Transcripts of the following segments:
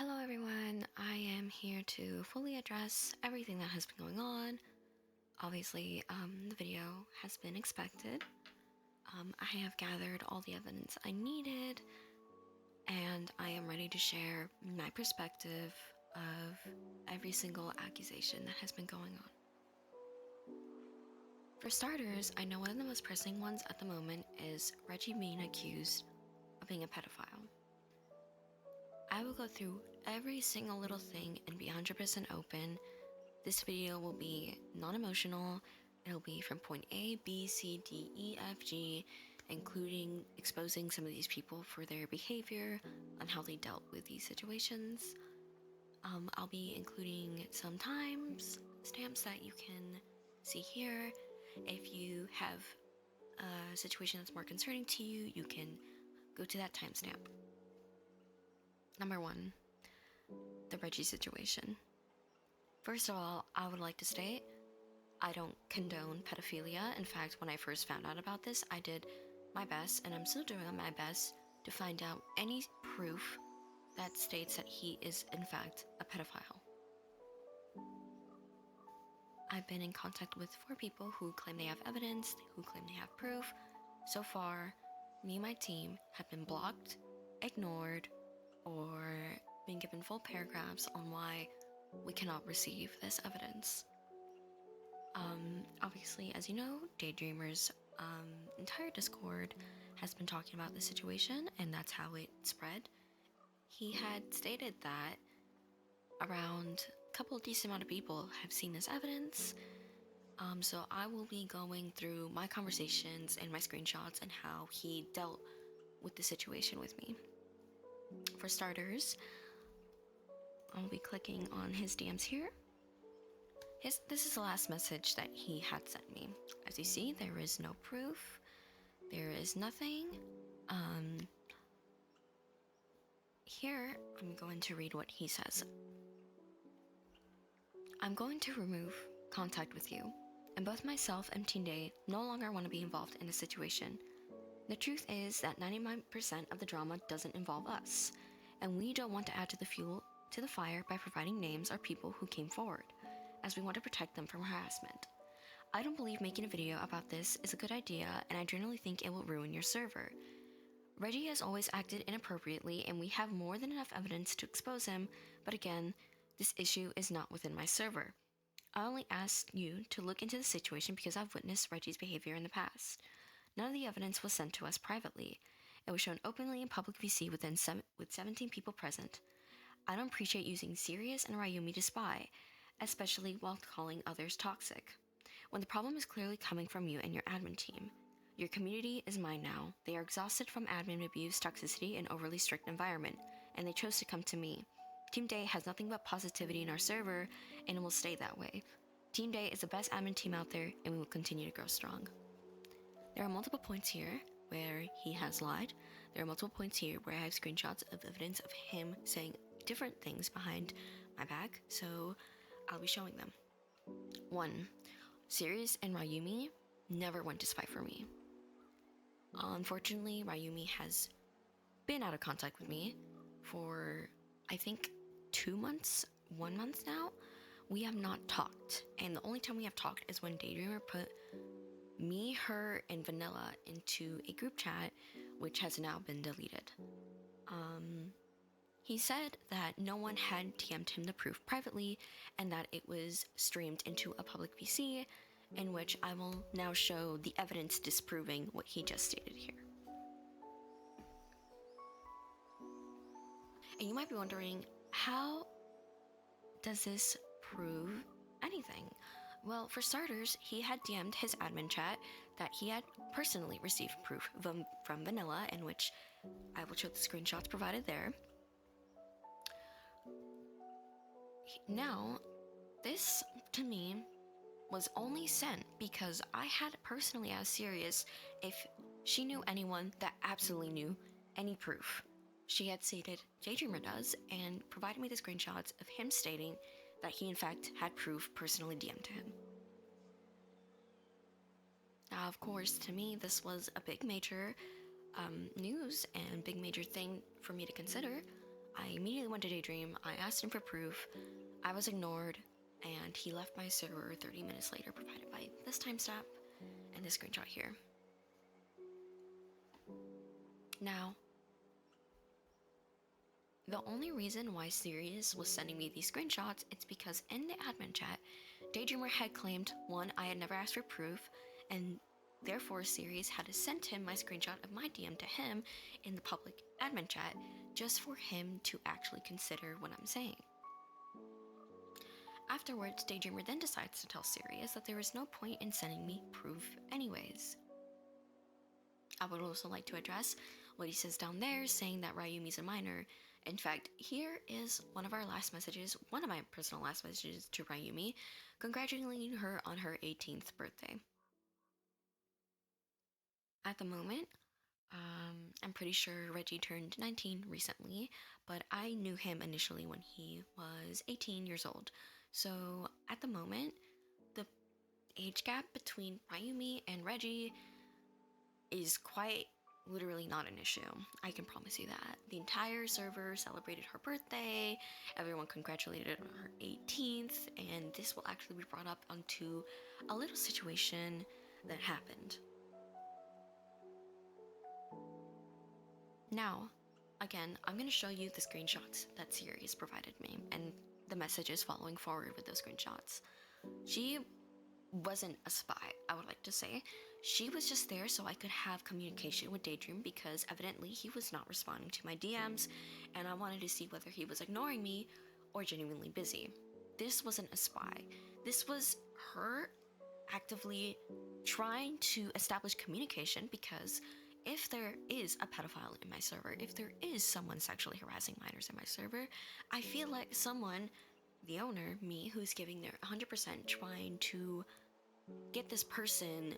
Hello everyone, I am here to fully address everything that has been going on. Obviously, the video has been expected. I have gathered all the evidence I needed, and I am ready to share my perspective of every single accusation that has been going on. For starters, I know one of the most pressing ones at the moment is Reggie being accused of being a pedophile. I will go through every single little thing and be 100% open. This video will be non-emotional. It'll be from point A, B, C, D, E, F, G, including exposing some of these people for their behavior and how they dealt with these situations. I'll be including some times stamps that you can see here. If you have a situation that's more concerning to you, you can go to that timestamp. Number 1, the Reggie situation. First of all, I would like to state, I don't condone pedophilia. In fact, when I first found out about this, I did my best, and I'm still doing my best, to find out any proof that states that he is in fact a pedophile. I've been in contact with 4 people who claim they have evidence, who claim they have proof. So far, me and my team have been blocked, ignored, or been given full paragraphs on why we cannot receive this evidence. Obviously, as you know, Daydreamer's entire Discord has been talking about the situation, and that's how it spread. He had stated that around a couple of decent amount of people have seen this evidence. So I will be going through my conversations and my screenshots and how he dealt with the situation with me. For starters, I'll be clicking on his DMs here. This is the last message that he had sent me. As you see, there is no proof. There is nothing. Here, I'm going to read what he says. I'm going to remove contact with you, and both myself and Teen Day no longer want to be involved in a situation. The truth is that 99% of the drama doesn't involve us, and we don't want to add to the fuel to the fire by providing names or people who came forward, as we want to protect them from harassment. I don't believe making a video about this is a good idea, and I generally think it will ruin your server. Reggie has always acted inappropriately, and we have more than enough evidence to expose him, but again, this issue is not within my server. I only asked you to look into the situation because I've witnessed Reggie's behavior in the past. None of the evidence was sent to us privately. It was shown openly in public VC with 17 people present. I don't appreciate using Sirius and Ryumi to spy, especially while calling others toxic, when the problem is clearly coming from you and your admin team. Your community is mine now. They are exhausted from admin abuse, toxicity, and overly strict environment, and they chose to come to me. Team Day has nothing but positivity in our server, and it will stay that way. Team Day is the best admin team out there, and we will continue to grow strong. There are multiple points here where he has lied. There are multiple points here where I have screenshots of evidence of him saying different things behind my back, so I'll be showing them. 1. Sirius and Ryumi never went to spy for me. Unfortunately, Ryumi has been out of contact with me for, I think, 2 months, 1 month now. We have not talked, and the only time we have talked is when Daydreamer put me, her, and Vanilla into a group chat, which has now been deleted. He said that no one had DM'd him the proof privately, and that it was streamed into a public VC, in which I will now show the evidence disproving what he just stated here. And you might be wondering, how does this prove anything? Well, for starters, he had DM'd his admin chat that he had personally received proof from Vanilla, in which I will show the screenshots provided there. Now, this, to me, was only sent because I had personally asked Sirius if she knew anyone that absolutely knew any proof. She had stated Daydreamer does, and provided me the screenshots of him stating that he in fact had proof personally DM'd to him. Now, of course, to me, this was a big major news and big major thing for me to consider. I immediately went to Daydream. I asked him for proof. I was ignored, and he left my server 30 minutes later, provided by this timestamp and this screenshot here. Now, the only reason why Sirius was sending me these screenshots is because in the admin chat, Daydreamer had claimed, one, I had never asked for proof, and therefore Sirius had sent him my screenshot of my DM to him in the public admin chat just for him to actually consider what I'm saying. Afterwards, Daydreamer then decides to tell Sirius that there is no point in sending me proof anyways. I would also like to address what he says down there, saying that Ryumi's a minor. In fact, here is one of our last messages, one of my personal last messages to Ryumi, congratulating her on her 18th birthday. At the moment, I'm pretty sure Reggie turned 19 recently, but I knew him initially when he was 18 years old. So at the moment, the age gap between Ryumi and Reggie is quite literally not an issue. I can promise you that. The entire server celebrated her birthday, everyone congratulated her on her 18th, and this will actually be brought up onto a little situation that happened. Now, again, I'm going to show you the screenshots that Sirius provided me and the messages following forward with those screenshots. She wasn't a spy, I would like to say. She was just there so I could have communication with Daydream because evidently he was not responding to my DMs and I wanted to see whether he was ignoring me or genuinely busy. This wasn't a spy. This was her actively trying to establish communication because if there is a pedophile in my server, if there is someone sexually harassing minors in my server, I feel like someone, the owner, me, who's giving their 100% trying to get this person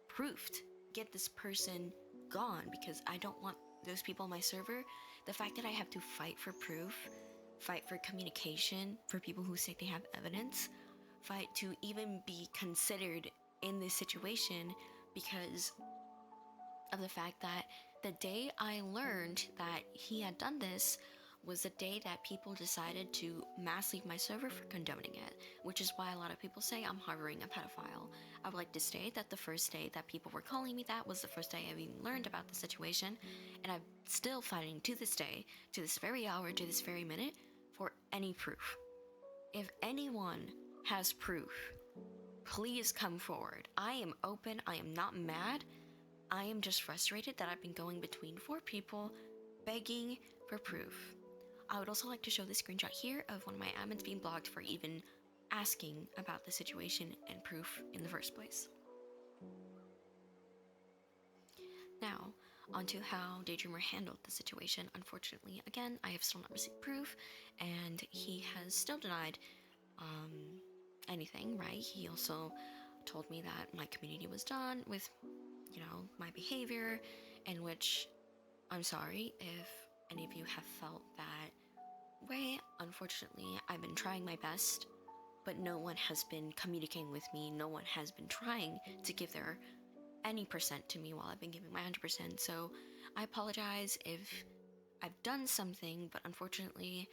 proofed, get this person gone, because I don't want those people on my server. The fact that I have to fight for proof, fight for communication, for people who say they have evidence, fight to even be considered in this situation because of the fact that the day I learned that he had done this was the day that people decided to mass leave my server for condoning it, which is why a lot of people say I'm harboring a pedophile. I would like to state that the first day that people were calling me that was the first day I've even learned about the situation, and I'm still fighting to this day, to this very hour, to this very minute, for any proof. If anyone has proof, please come forward. I am open, I am not mad, I am just frustrated that I've been going between 4 people begging for proof. I would also like to show this screenshot here of one of my admins being blocked for even asking about the situation and proof in the first place. Now, onto how Daydreamer handled the situation. Unfortunately, again, I have still not received proof, and he has still denied anything, right? He also told me that my community was done with, my behavior, in which I'm sorry if any of you have felt that way. Unfortunately, I've been trying my best, but no one has been communicating with me. No one has been trying to give their any percent to me while I've been giving my 100%. So I apologize if I've done something, but unfortunately,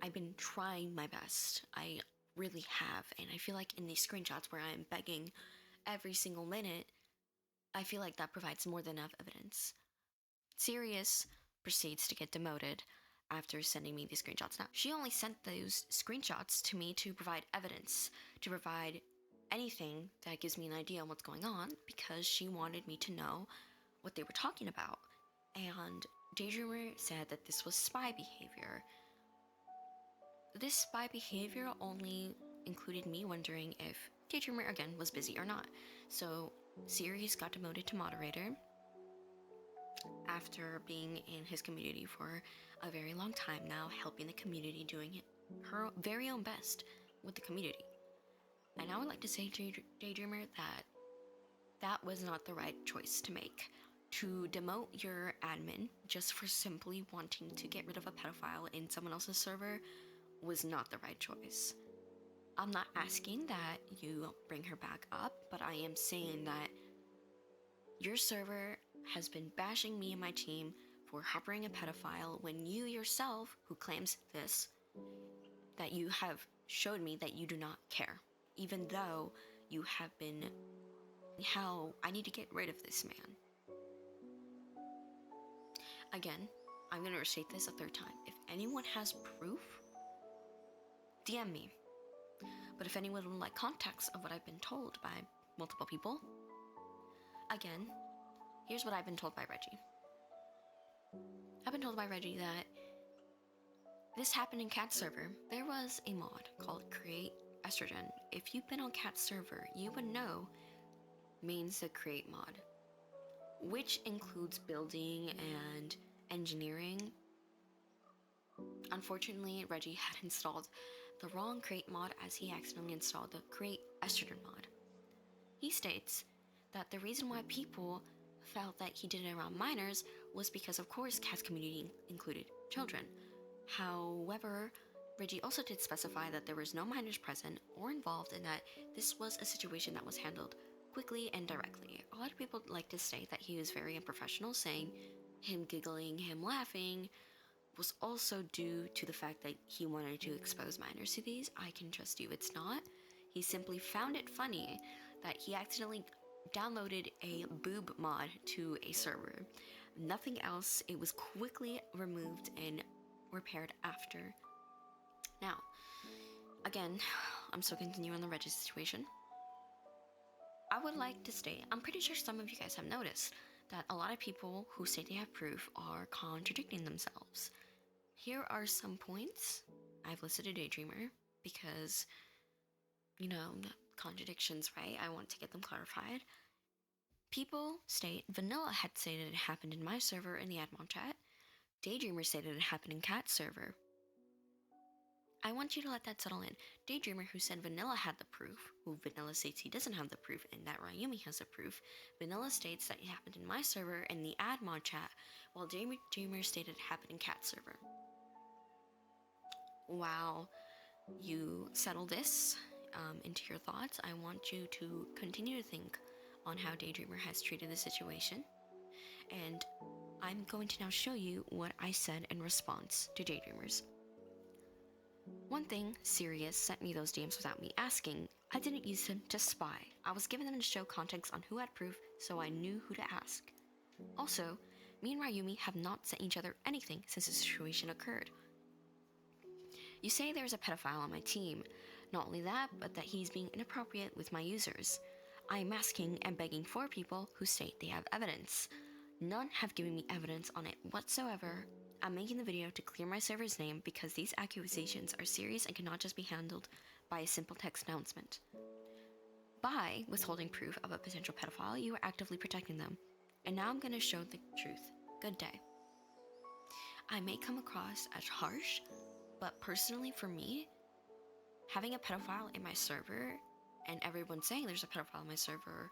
I've been trying my best. I really have, and I feel like in these screenshots where I'm begging every single minute, I feel like that provides more than enough evidence. Sirius proceeds to get demoted after sending me these screenshots. Now, she only sent those screenshots to me to provide evidence, to provide anything that gives me an idea on what's going on, because she wanted me to know what they were talking about. And Daydreamer said that this was spy behavior. This spy behavior only included me wondering if Daydreamer, again, was busy or not. So Sirius got demoted to moderator after being in his community for a very long time now, helping the community, doing her very own best with the community. And I would like to say to Daydreamer that that was not the right choice to make. To demote your admin just for simply wanting to get rid of a pedophile in someone else's server was not the right choice. I'm not asking that you bring her back up, but I am saying that your server has been bashing me and my team for harboring a pedophile when you yourself, who claims this, that you have showed me that you do not care, even though you have been how I need to get rid of this man. Again, I'm going to restate this a third time. If anyone has proof, DM me. But if anyone would like context of what I've been told by multiple people, again, here's what I've been told by Reggie. I've been told by Reggie that this happened in Cat's server. There was a mod called Create Estrogen. If you've been on Cat's server, you would know means the create mod, which includes building and engineering. Unfortunately, Reggie had installed the wrong create mod as he accidentally installed the create estrogen mod. He states that the reason why people felt that he did it around minors was because, of course, Cat's community included children. However, Reggie also did specify that there was no minors present or involved, and that this was a situation that was handled quickly and directly. A lot of people like to state that he was very unprofessional, saying him giggling, him laughing was also due to the fact that he wanted to expose minors to these. I can trust you, it's not. He simply found it funny that he accidentally downloaded a boob mod to a server. Nothing else. It was quickly removed and repaired after. Now, again, I'm still continuing on the Reggie situation. I would like to state, I'm pretty sure some of you guys have noticed that a lot of people who say they have proof are contradicting themselves. Here are some points. I've listed a daydreamer because, contradictions, right? I want to get them clarified. People state Vanilla had stated it happened in my server in the admon chat. Daydreamer stated it happened in Cat's server. I want you to let that settle in. Daydreamer, who said Vanilla had the proof, who Vanilla states he doesn't have the proof, and that Ryumi has the proof. Vanilla states that it happened in my server in the admon chat, while Daydreamer stated it happened in Cat's server. While you settle this into your thoughts, I want you to continue to think on how Daydreamer has treated the situation, and I'm going to now show you what I said in response to Daydreamers. One thing, Sirius sent me those DMs without me asking. I didn't use them to spy. I was given them to show context on who had proof, so I knew who to ask. Also, me and Ryumi have not sent each other anything since the situation occurred. You say there's a pedophile on my team. Not only that, but that he's being inappropriate with my users. I am asking and begging for people who state they have evidence. None have given me evidence on it whatsoever. I'm making the video to clear my server's name because these accusations are serious and cannot just be handled by a simple text announcement. By withholding proof of a potential pedophile, you are actively protecting them. And now I'm going to show the truth. Good day. I may come across as harsh, but personally for me, having a pedophile in my server and everyone saying there's a pedophile in my server,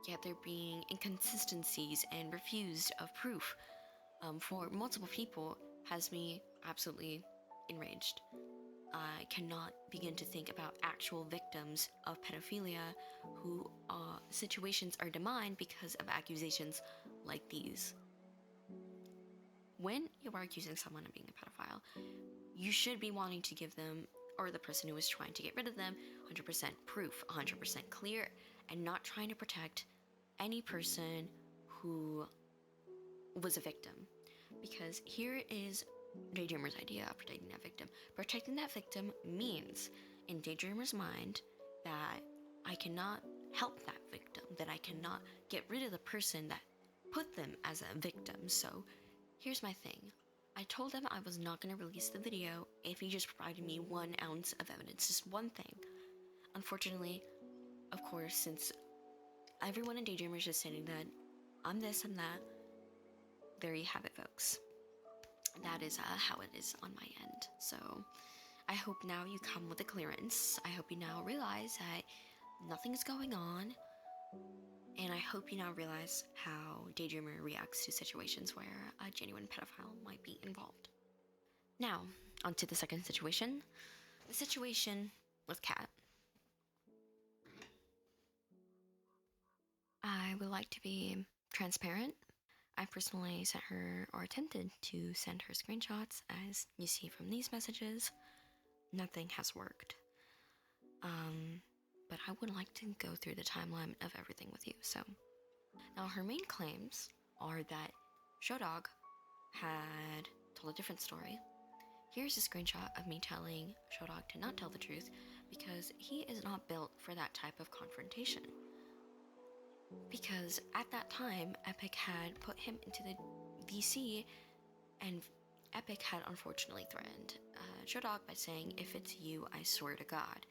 yet there being inconsistencies and refused of proof for multiple people has me absolutely enraged. I cannot begin to think about actual victims of pedophilia who situations are demined because of accusations like these. When you are accusing someone of being a pedophile, you should be wanting to give them, or the person who is trying to get rid of them, 100% proof, 100% clear, and not trying to protect any person who was a victim. Because here is Daydreamer's idea of protecting that victim. Protecting that victim means, in Daydreamer's mind, that I cannot help that victim, that I cannot get rid of the person that put them as a victim. So here's my thing. I told him I was not going to release the video if he just provided me 1 ounce of evidence, just one thing. Unfortunately, of course, since everyone in Daydreamer is just saying that I'm this, I'm that, there you have it, folks. That is how it is on my end. So I hope now you come with a clearance. I hope you now realize that nothing's going on. And I hope you now realize how Daydreamer reacts to situations where a genuine pedophile might be involved. Now, onto the second situation. The situation with Cat. I would like to be transparent. I personally sent her, or attempted to send her screenshots, as you see from these messages. Nothing has worked. But I would like to go through the timeline of everything with you. So, now her main claims are that Showdog had told a different story. Here's a screenshot of me telling Showdog to not tell the truth because he is not built for that type of confrontation. Because at that time, Epic had put him into the VC, and Epic had unfortunately threatened Showdog by saying, "If it's you, I swear to God,"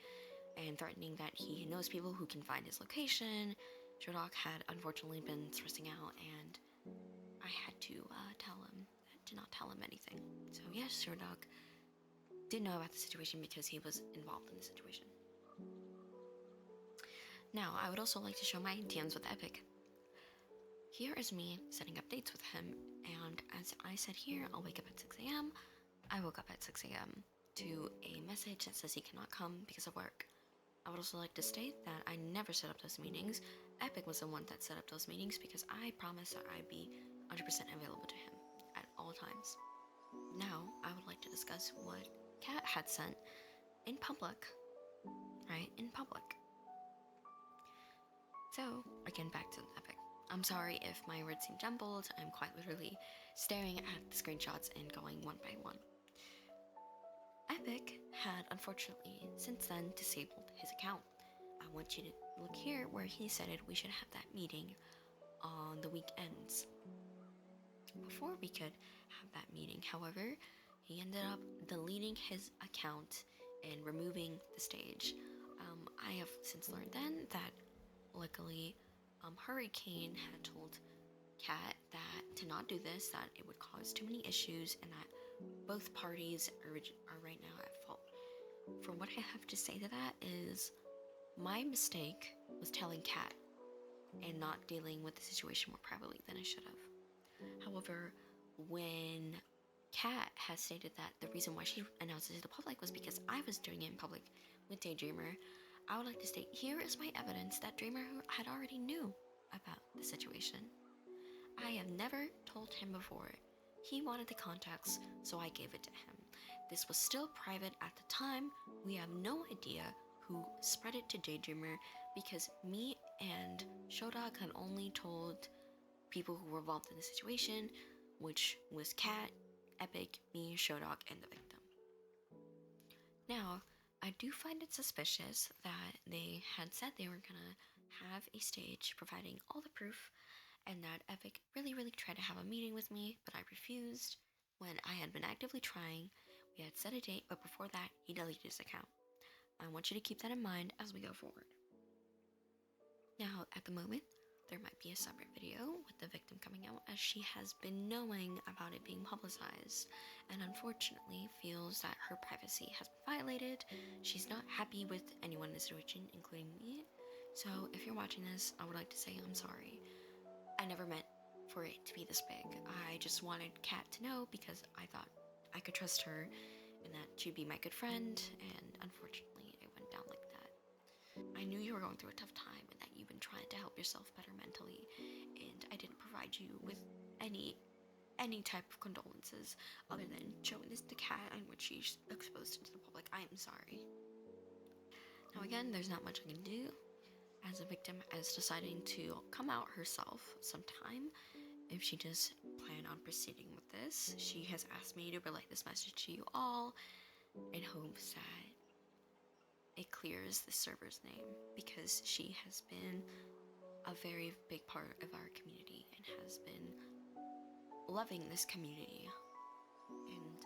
and threatening that he knows people who can find his location. Showdog had unfortunately been stressing out, and I had to not tell him anything. So yes, Showdog did know about the situation because he was involved in the situation. Now, I would also like to show my DMs with Epic. Here is me setting up dates with him, and as I said here, I'll wake up at 6 a.m. I woke up at 6 a.m. to a message that says he cannot come because of work. I would also like to state that I never set up those meetings. Epic was the one that set up those meetings because I promised that I'd be 100% available to him at all times. Now, I would like to discuss what Kat had sent in public, right? In public. So, again, back to Epic. I'm sorry if my words seem jumbled. I'm quite literally staring at the screenshots and going one by one. Epic had unfortunately since then disabled his account. I want you to look here where he said we should have that meeting on the weekends. Before we could have that meeting, however, he ended up deleting his account and removing the stage. I have since learned then that luckily Hurricane had told Kat that to not do this, that it would cause too many issues, and that both parties are right now at fault. For what I have to say to that is, my mistake was telling Kat and not dealing with the situation more privately than I should have. However, when Kat has stated that the reason why she announced it to the public was because I was doing it in public with Daydreamer, I would like to state here is my evidence that Dreamer had already knew about the situation. I have never told him before. He wanted the contacts, so I gave it to him. This was still private at the time. We have no idea who spread it to Daydreamer because me and Showdog had only told people who were involved in the situation, which was Kat, Epic, me, Showdog, and the victim. Now, I do find it suspicious that they had said they were gonna have a stage providing all the proof, and that Epic really tried to have a meeting with me, but I refused when I had been actively trying. We had set a date, but before that, he deleted his account. I want you to keep that in mind as we go forward. Now, at the moment, there might be a separate video with the victim coming out, as she has been knowing about it being publicized and unfortunately feels that her privacy has been violated. She's not happy with anyone in the situation, including me. So if you're watching this, I would like to say I'm sorry. I never meant for it to be this big. I just wanted Kat to know because I thought I could trust her and that she'd be my good friend, and unfortunately it went down like that. I knew you were going through a tough time and that you've been trying to help yourself better mentally, and I didn't provide you with any type of condolences other than showing this to Kat and what she's exposed to the public. I am sorry. Now again, there's not much I can do, as the victim is deciding to come out herself sometime. If she does plan on proceeding with this, she has asked me to relay this message to you all in hopes that it clears the server's name, because she has been a very big part of our community and has been loving this community, and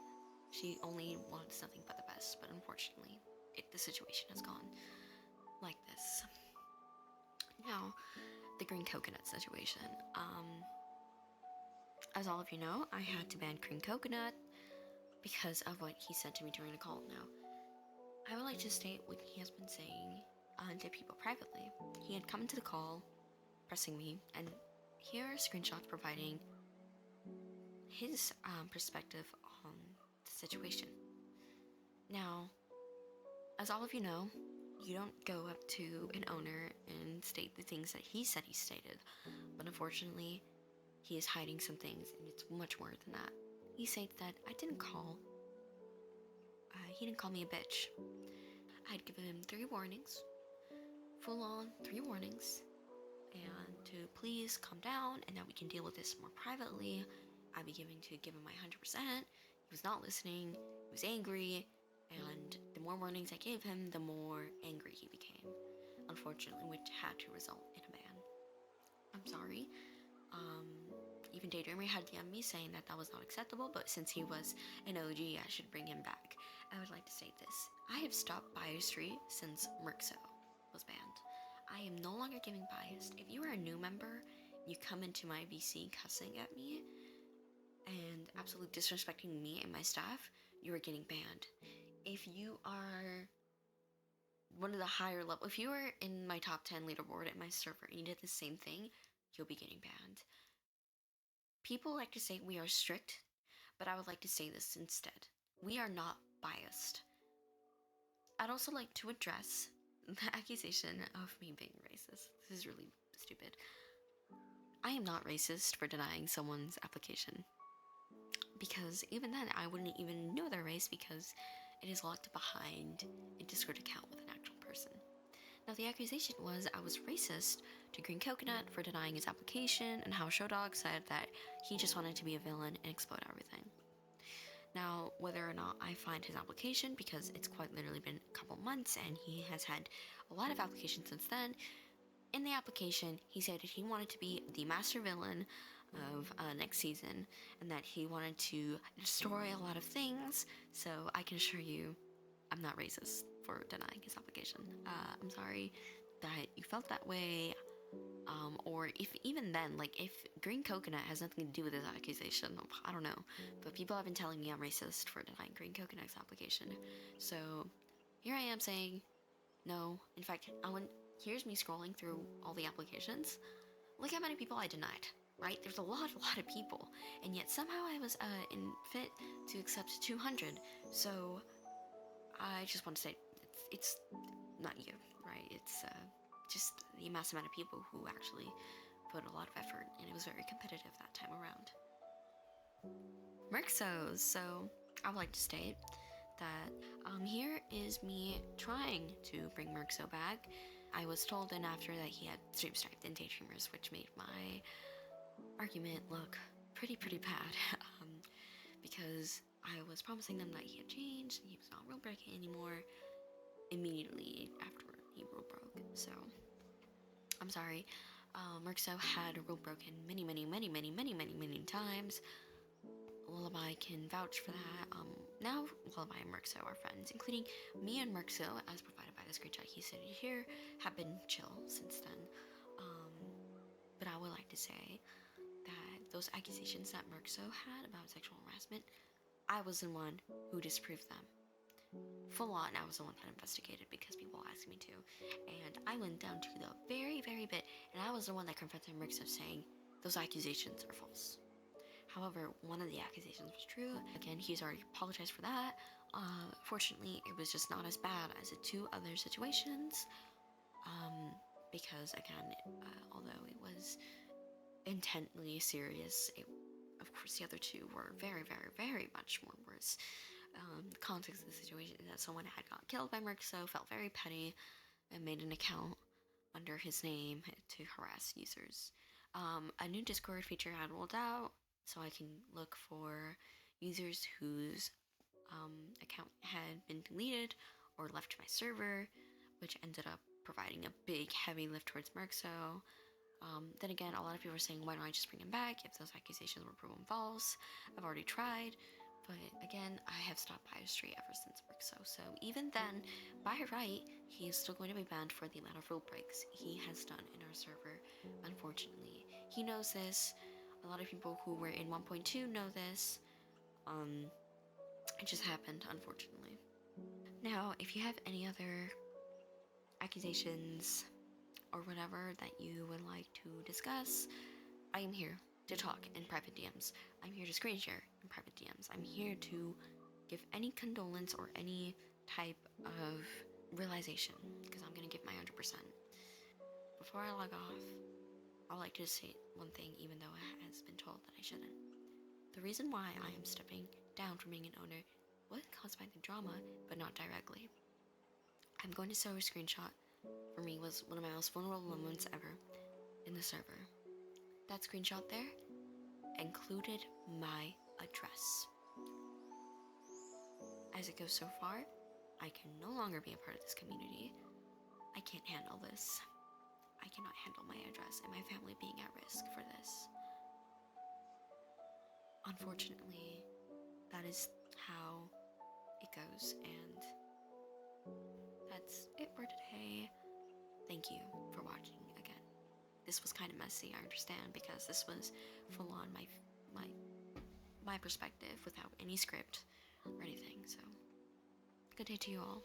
she only wants nothing but the best, but unfortunately the situation has gone like this. Now, the green coconut situation. As all of you know, I had to ban green coconut because of what he said to me during the call. Now, I would like to state what he has been saying to people privately. He had come into the call, pressing me, and here are screenshots providing his perspective on the situation. Now, as all of you know, you don't go up to an owner and state the things that he said he stated, but unfortunately, he is hiding some things, and it's much more than that. He said that I didn't call. He didn't call me a bitch. I had given him 3 warnings, full on 3 warnings, and to please calm down and that we can deal with this more privately. I'd be giving him my 100%. He was not listening. He was angry, and the more warnings I gave him, the more angry he became. Unfortunately, which had to result in a ban. I'm sorry. Even Daydreamer had DM'd me saying that was not acceptable, but since he was an OG, I should bring him back. I would like to state this. I have stopped Biostreet since Merxo was banned. I am no longer giving biased. If you are a new member, you come into my VC cussing at me and absolutely disrespecting me and my staff, you are getting banned. If you are one of the higher level, if you are in my top 10 leaderboard at my server and you did the same thing, you'll be getting banned. People like to say we are strict, but I would like to say this instead. We are not biased. I'd also like to address the accusation of me being racist. This is really stupid. I am not racist for denying someone's application. Because even then, I wouldn't even know their race because it is locked behind a Discord account with an actual person. Now, the accusation was I was racist to Green Coconut for denying his application, and how Showdog said that he just wanted to be a villain and explode everything. Now, whether or not I find his application, because it's quite literally been a couple months and he has had a lot of applications since then, in the application, he said that he wanted to be the master villain of next season, and that he wanted to destroy a lot of things, so I can assure you I'm not racist for denying his application. I'm sorry that you felt that way, or if even then, like, if Green Coconut has nothing to do with this accusation, I don't know, but people have been telling me I'm racist for denying Green Coconut's application, so here I am saying, no. In fact, here's me scrolling through all the applications. Look how many people I denied, right? There's a lot of people, and yet somehow I was fit to accept 200, so I just want to say, it's not you, right? It's just the mass amount of people who actually put a lot of effort, and it was very competitive that time around. Merxos, so I would like to state that here is me trying to bring Merxo back. I was told then after that he had stream sniped in Daydreamers, which made my argument look pretty bad, because I was promising them that he had changed and he was not rule breaking anymore immediately after he rule broke. So I'm sorry. Merxo had rule broken many times. Lullaby can vouch for that. Now Lullaby and Merxo are friends, including me and Merxo, as provided by the screenshot he said here, have been chill since then. But I would like to say that those accusations that Merxo had about sexual harassment, I was the one who disproved them. Full on, I was the one that investigated because people asked me to. And I went down to the very bit, and I was the one that confronted Merxo saying, those accusations are false. However, one of the accusations was true. Again, he's already apologized for that. Fortunately, it was just not as bad as the 2 other situations. Because again, although it was intently serious, of course the other 2 were very much more worse. The context of the situation is that someone had got killed by Merxo, felt very petty, and made an account under his name to harass users. A new Discord feature had rolled out, so I can look for users whose account had been deleted or left my server, which ended up providing a big heavy lift towards Merxo. Then again, a lot of people are saying, why don't I just bring him back if those accusations were proven false? I've already tried, but again, I have stopped Biostreet ever since Merxo, so even then, by right, he is still going to be banned for the amount of rule breaks he has done in our server, unfortunately. He knows this. A lot of people who were in 1.2 know this. It just happened, unfortunately. Now, if you have any other accusations or whatever that you would like to discuss, I am here to talk in private DMs. I'm here to screen share in private DMs. I'm here to give any condolence or any type of realization, because I'm going to give my 100%. Before I log off, I would like to say one thing, even though it has been told that I shouldn't. The reason why I am stepping down from being an owner was caused by the drama, but not directly. I'm going to show a screenshot. For me, was one of my most vulnerable moments ever in the server. That screenshot there included my address. As it goes so far, I can no longer be a part of this community. I can't handle this. I cannot handle my address and my family being at risk for this. Unfortunately, that is how it goes, and that's it for today. Thank you for watching again. This was kind of messy, I understand, because this was full on my perspective without any script or anything. So, good day to you all.